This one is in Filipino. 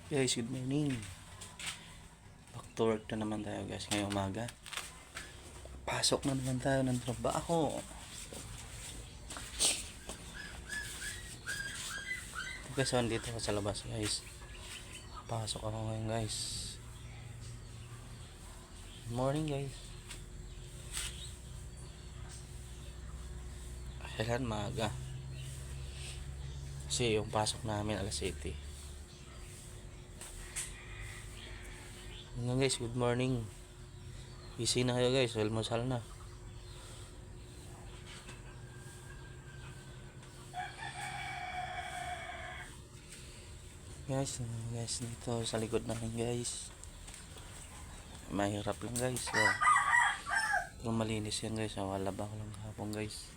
Guys, good morning. Back to work na naman tayo guys ngayong umaga. Pasok na naman tayo ng trabaho. Guys, dito ako sa labas guys. Pasok ako ngayon guys. Good morning guys. Kailan maaga? Kasi yung pasok namin alas 7. Ngayon guys, good morning. Busy na kayo guys, almusal na. Guys, dito sa likod namin guys. Mahirap lang guys. Pero malinis yan guys. Wala ba lang kahapon guys.